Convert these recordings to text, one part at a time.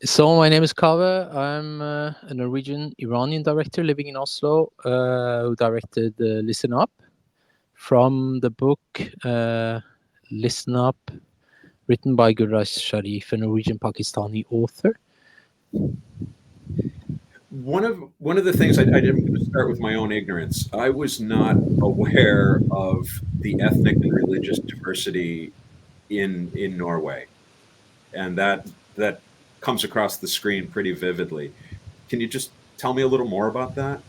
So my name is Kaveh. I'm a Norwegian Iranian director living in Oslo who directed Listen Up from the book Listen Up, written by Gurraj Sharif, a Norwegian Pakistani author. One of the things I'm going to start with my own ignorance. I was not aware of the ethnic and religious diversity in Norway, and that comes across the screen pretty vividly. Can you just tell me a little more about that?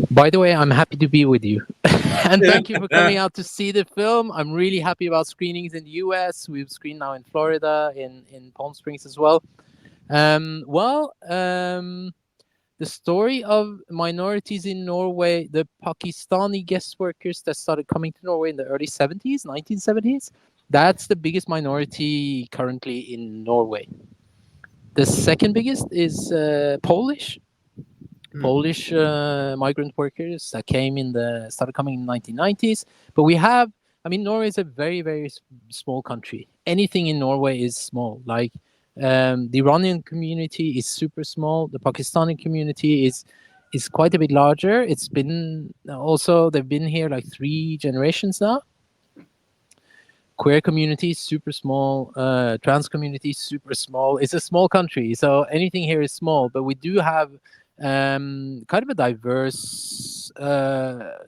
By the way, I'm happy to be with you. And thank you for coming out to see the film. I'm really happy about screenings in the US. We've screened now in Florida, in Palm Springs as well. Well, the story of minorities in Norway, the Pakistani guest workers that started coming to Norway in the early 70s, 1970s, that's the biggest minority currently in Norway. The second biggest is Polish. Hmm. Polish migrant workers that came in the started coming in the 1990s. But we have, I mean, Norway is a very very small country. Anything in Norway is small. Like the Iranian community is super small. The Pakistani community is quite a bit larger. It's been also they've been here like 3 generations now. Queer community is super small. Trans community is super small. It's a small country, so anything here is small. But we do have kind of a diverse,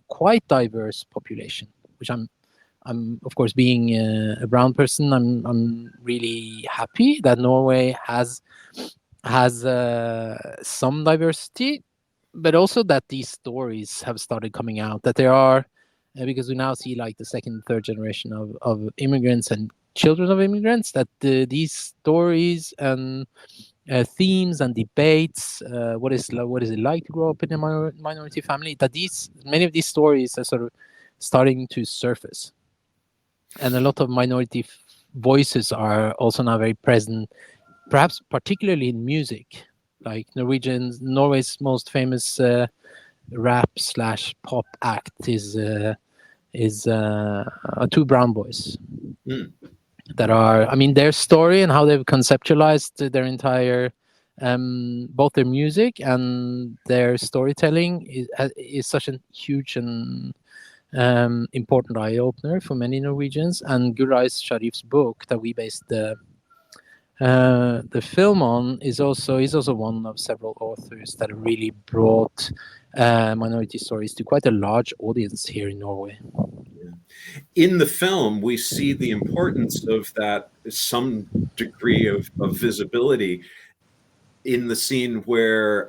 quite diverse population, which I'm of course being a brown person. I'm really happy that Norway has some diversity, but also that these stories have started coming out. That there are because we now see like the second, third generation of immigrants and children of immigrants. That these stories and themes and debates. What is it like to grow up in a minority family? That these many of these stories are sort of starting to surface, and a lot of minority voices are also now very present, perhaps particularly in music. Like Norway's most famous rap slash pop act is two brown boys Hmm. that are, I mean, their story and how they've conceptualized their entire both their music and their storytelling is such a huge and important eye opener for many Norwegians. And Gurrais Sharif's book that we based the film on is also one of several authors that really brought minority stories to quite a large audience here in Norway. Yeah. In the film, we see the importance of that some degree of visibility in the scene where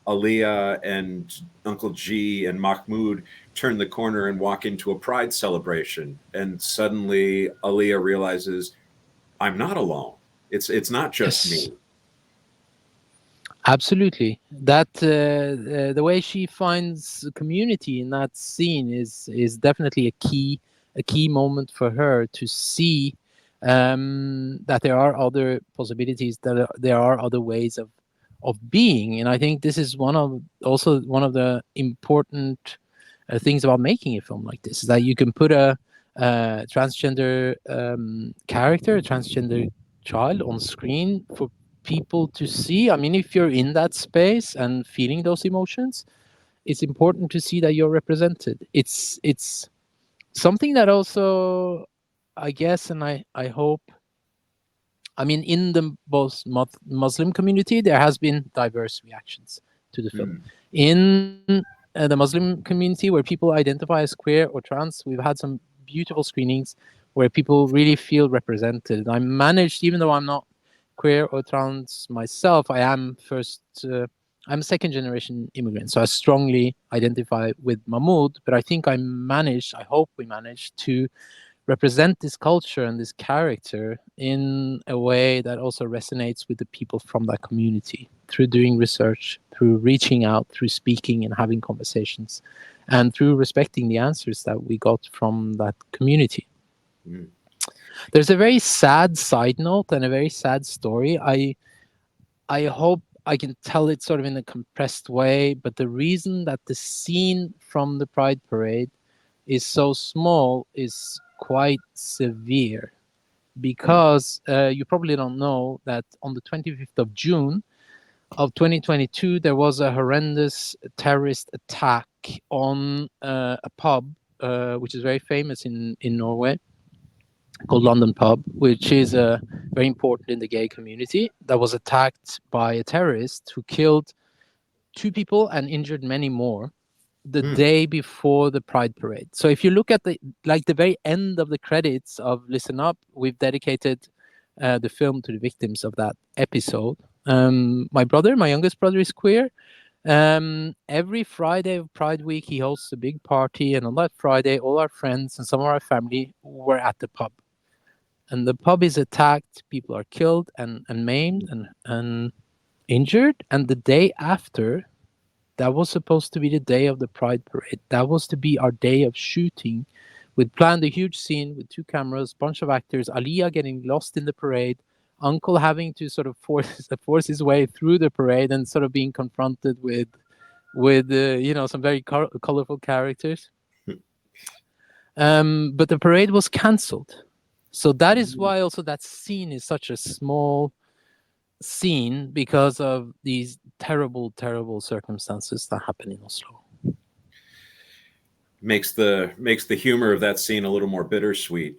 Aaliyah and Uncle G and Mahmoud turn the corner and walk into a pride celebration, and suddenly Aaliyah realizes, I'm not alone. It's not just Yes, me. absolutely. That the way she finds community in that scene is definitely a key moment for her to see that there are other possibilities, that there are other ways of being. And I think this is one of the important things about making a film like this, is that you can put a transgender character, a transgender child on screen for people to see. I mean, if you're in that space and feeling those emotions, it's important to see that you're represented. It's something that also, I guess, and I hope. I mean, in the both Muslim community, there has been diverse reactions to the film. Mm. In the Muslim community, where people identify as queer or trans, we've had some beautiful screenings where people really feel represented. I managed, even though I'm not queer or trans myself, I'm a second generation immigrant, so I strongly identify with Mahmoud. But I think I hope we managed to represent this culture and this character in a way that also resonates with the people from that community, through doing research, through reaching out, through speaking and having conversations, and through respecting the answers that we got from that community. Mm. There's a very sad side note and a very sad story. I hope I can tell it sort of in a compressed way, but the reason that the scene from the Pride Parade is so small is quite severe. because you probably don't know that on the 25th of June of 2022, there was a horrendous terrorist attack on a pub, which is very famous in Norway, called London Pub, which is very important in the gay community, that was attacked by a terrorist who killed 2 people and injured many more the Hmm. day before the Pride parade. So if you look at the very end of the credits of Listen Up, we've dedicated the film to the victims of that episode. My youngest brother, is queer. Every Friday of Pride Week, he hosts a big party, and on that Friday, all our friends and some of our family were at the pub. And the pub is attacked, people are killed and maimed and injured. And the day after, that was supposed to be the day of the Pride parade. That was to be our day of shooting. We'd planned a huge scene with 2 cameras, bunch of actors, Aliyah getting lost in the parade, Uncle having to sort of force his way through the parade and sort of being confronted with some very colorful characters. But the parade was cancelled. So that is why also that scene is such a small scene, because of these terrible, terrible circumstances that happen in Oslo. Makes the humor of that scene a little more bittersweet.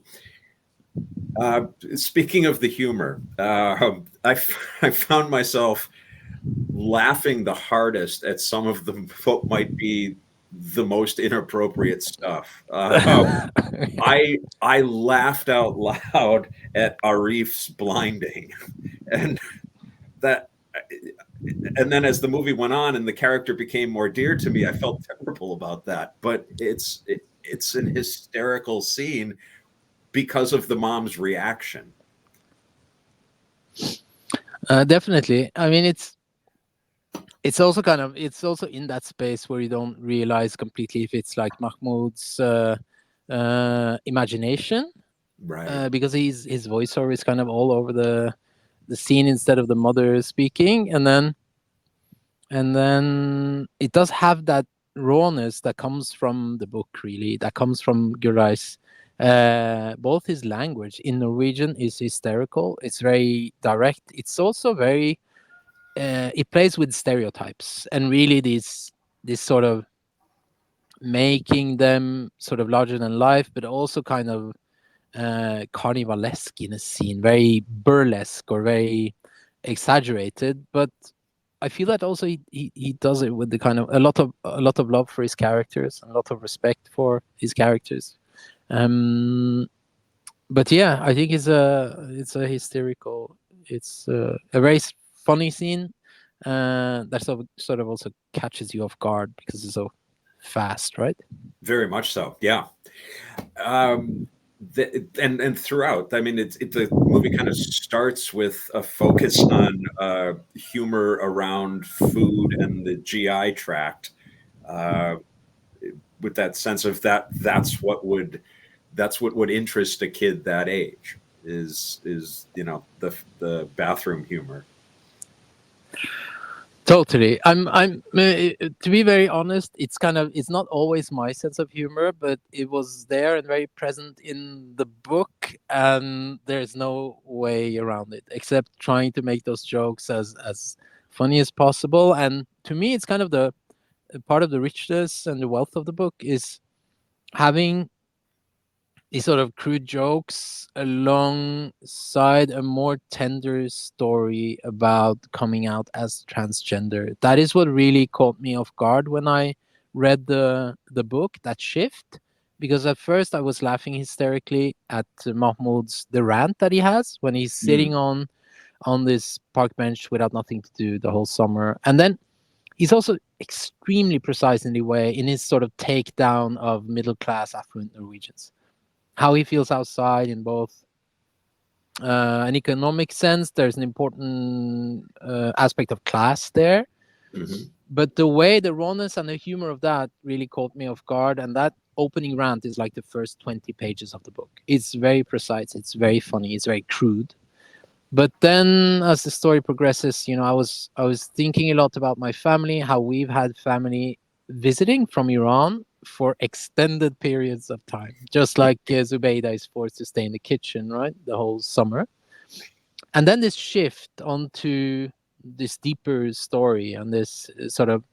Speaking of the humor, I found myself laughing the hardest at some of the what might be the most inappropriate stuff. I laughed out loud at Arif's blinding, and that, and then as the movie went on and the character became more dear to me, I felt terrible about that. But it's an hysterical scene because of the mom's reaction. Definitely. I mean, it's also in that space where you don't realize completely if it's like Mahmoud's imagination, Right. because his voiceover is kind of all over the scene instead of the mother speaking, and then it does have that rawness that comes from the book, really, that comes from Gurai's. Both his language in Norwegian is hysterical. It's very direct. It's also very. It plays with stereotypes and really this sort of making them sort of larger than life, but also kind of carnivalesque in a scene, very burlesque or very exaggerated. But I feel that also he does it with the kind of a lot of love for his characters, a lot of respect for his characters. But yeah, I think it's a hysterical, it's a very funny scene that sort of also catches you off guard because it's so fast, right? Very much so. Yeah. Um, and throughout, I mean, the movie kind of starts with a focus on humor around food and the GI tract, uh, with that sense of that's what would interest a kid that age is the bathroom humor. Totally. I'm to be very honest, it's not always my sense of humor, but it was there and very present in the book, and there's no way around it except trying to make those jokes as funny as possible. And to me, it's kind of the part of the richness and the wealth of the book is having these sort of crude jokes alongside a more tender story about coming out as transgender. That is what really caught me off guard when I read the book, that shift. Because at first I was laughing hysterically at Mahmoud's the rant that he has when he's sitting Mm. on this park bench without nothing to do the whole summer. And then he's also extremely precise in the way in his sort of takedown of middle class affluent Norwegians, how he feels outside in both an economic sense. There's an important aspect of class there, Hmm. but the way the rawness and the humor of that really caught me off guard. And that opening rant is like the first 20 pages of the book. It's very precise, it's very funny, it's very crude. But then as the story progresses, I was thinking a lot about my family, how we've had family visiting from Iran for extended periods of time, just like Zubeida is forced to stay in the kitchen, right, the whole summer. And then this shift onto this deeper story and this sort of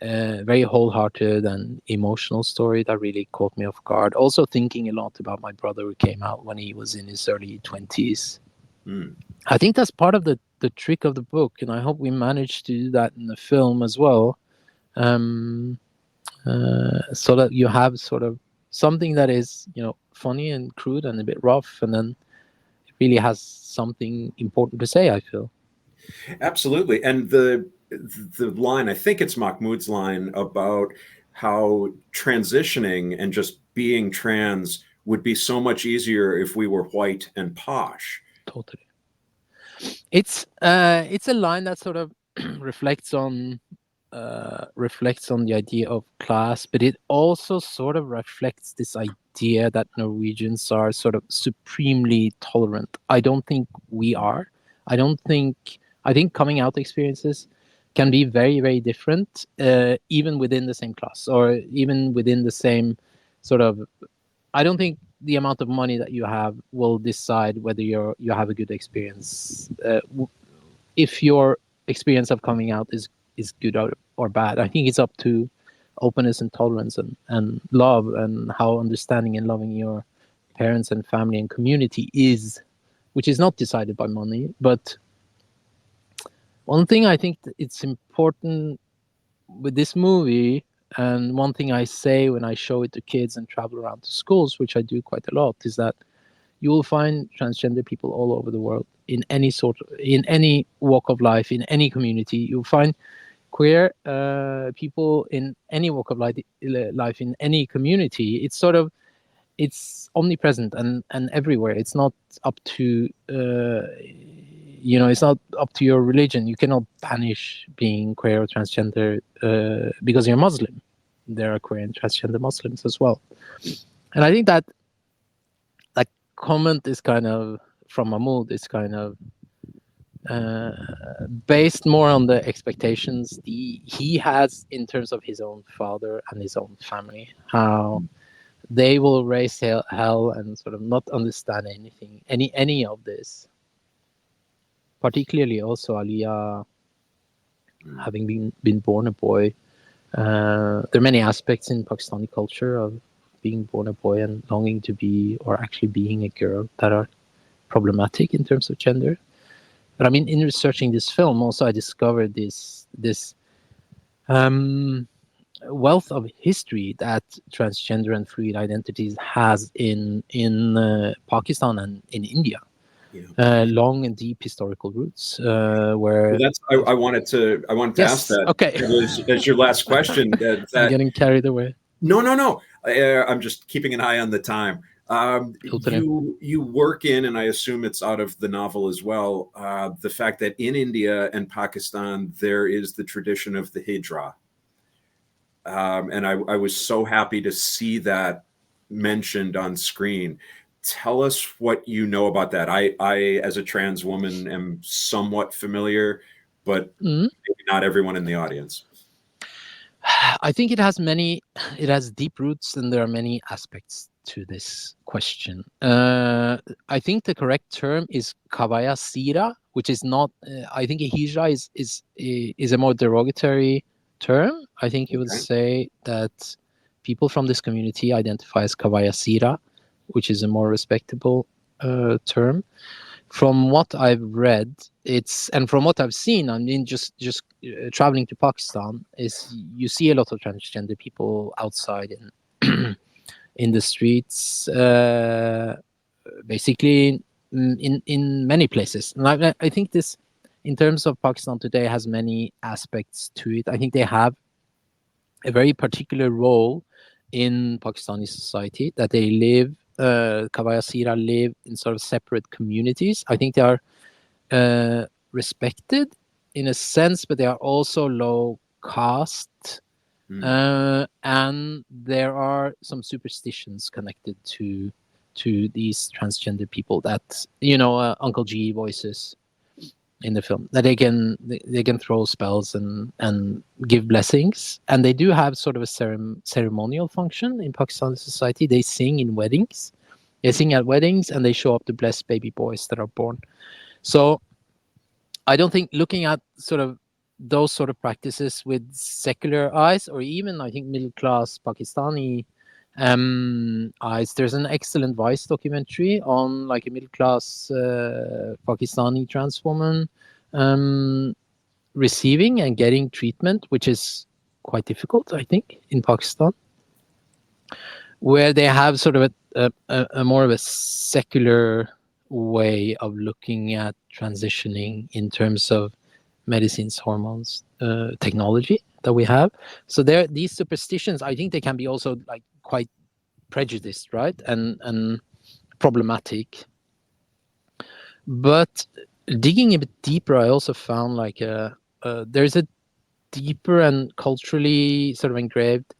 very wholehearted and emotional story that really caught me off guard. Also thinking a lot about my brother who came out when he was in his early 20s. Mm. I think that's part of the trick of the book, and I hope we manage to do that in the film as well. Um, so that you have sort of something that is, funny and crude and a bit rough, and then it really has something important to say, I feel. Absolutely. And the line, I think it's Mahmoud's line about how transitioning and just being trans would be so much easier if we were white and posh. Totally. It's a line that sort of reflects on the idea of class, but it also sort of reflects this idea that Norwegians are sort of supremely tolerant. I don't think we are. I don't think. I think coming out experiences can be very, very different, even within the same class or even within the same sort of. I don't think the amount of money that you have will decide whether you have a good experience. If your experience of coming out is good or bad. I think it's up to openness and tolerance and love and how understanding and loving your parents and family and community is, which is not decided by money. But one thing I think that it's important with this movie, and one thing I say when I show it to kids and travel around to schools, which I do quite a lot, is that you will find transgender people all over the world in any walk of life, in any community. You'll find queer people in any walk of life in any community. It's omnipresent and everywhere. It's not up to it's not up to your religion. You cannot banish being queer or transgender because you're Muslim. There are queer and transgender Muslims as well, and I think that comment is kind of from Mahmoud is kind of uh, based more on the expectations he has in terms of his own father and his own family, how they will raise hell and sort of not understand anything, any of this. Particularly also Aliyah Mm. having been born a boy. There are many aspects in Pakistani culture of being born a boy and longing to be or actually being a girl that are problematic in terms of gender. But I mean, in researching this film, also I discovered this wealth of history that transgender and fluid identities has in Pakistan and in India. Yeah. Long and deep historical roots, Well, where that's I wanted to ask yes, that okay, as your last question. I'm That getting carried away. no. I'm just keeping an eye on the time. Totally. You work in, and I assume it's out of the novel as well. The fact that in India and Pakistan there is the tradition of the hijra, and I was so happy to see that mentioned on screen. Tell us what you know about that. I as a trans woman, am somewhat familiar, but Mhm. maybe not everyone in the audience. I think it has deep roots, and there are many aspects to this question. I think the correct term is kabaya sira, which is not. I think hijra is a more derogatory term. I think you would Okay. say that people from this community identify as kabaya sira, which is a more respectable term. From what I've read, it's and from what I've seen, I mean, just traveling to Pakistan, is you see a lot of transgender people outside in the streets, basically in many places. And I think this, in terms of Pakistan today, has many aspects to it. I think they have a very particular role in Pakistani society, that they live. Kabaya Sira live in sort of separate communities. I think they are respected in a sense, but they are also low caste. Hmm. And there are some superstitions connected to these transgender people that Uncle G voices. in the film, that they can throw spells and give blessings, and they do have sort of a ceremonial function in Pakistani society. They sing in weddings, they sing at weddings, and they show up to bless baby boys that are born. So I don't think looking at sort of those sort of practices with secular eyes, or even I think middle class Pakistani eyes. There's an excellent Vice documentary on like a middle class Pakistani trans woman um, receiving and getting treatment, which is quite difficult, I think, in Pakistan, where they have sort of a more of a secular way of looking at transitioning in terms of medicines, hormones, technology that we have. So there, these superstitions, I think they can be also like quite prejudiced, right, and problematic. But digging a bit deeper, I also found like there's a deeper and culturally sort of engraved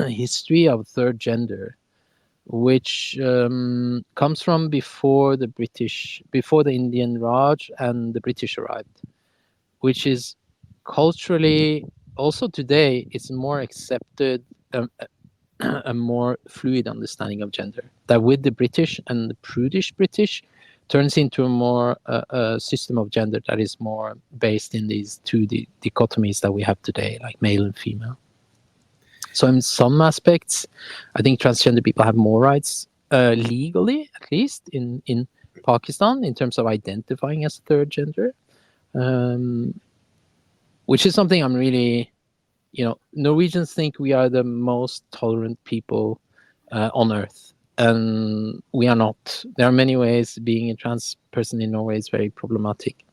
history of third gender, which comes from before before the Indian Raj and the British arrived, which is culturally also today it's more accepted, a more fluid understanding of gender. That with the British and the prudish British turns into a more system of gender that is more based in these two dichotomies that we have today, like male and female. So in some aspects, I think transgender people have more rights legally, at least in Pakistan, in terms of identifying as a third gender, um, which is something I'm really, Norwegians think we are the most tolerant people on earth, and we are not. There are many ways being a trans person in Norway is very problematic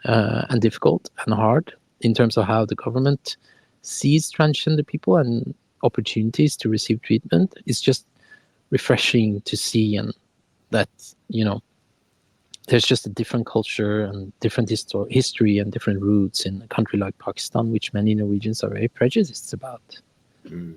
and difficult and hard in terms of how the government sees transgender people and opportunities to receive treatment. It's just refreshing to see, and that there's just a different culture and different history and different roots in a country like Pakistan, which many Norwegians are very prejudiced about. Mm.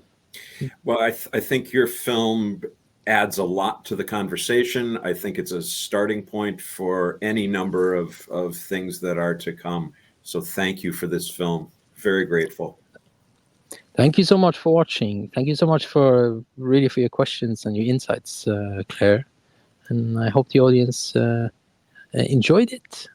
Well, I think your film adds a lot to the conversation. I think it's a starting point for any number of things that are to come. So thank you for this film. Very grateful. Thank you so much for watching. Thank you so much for your questions and your insights, Claire. And I hope the audience enjoyed it.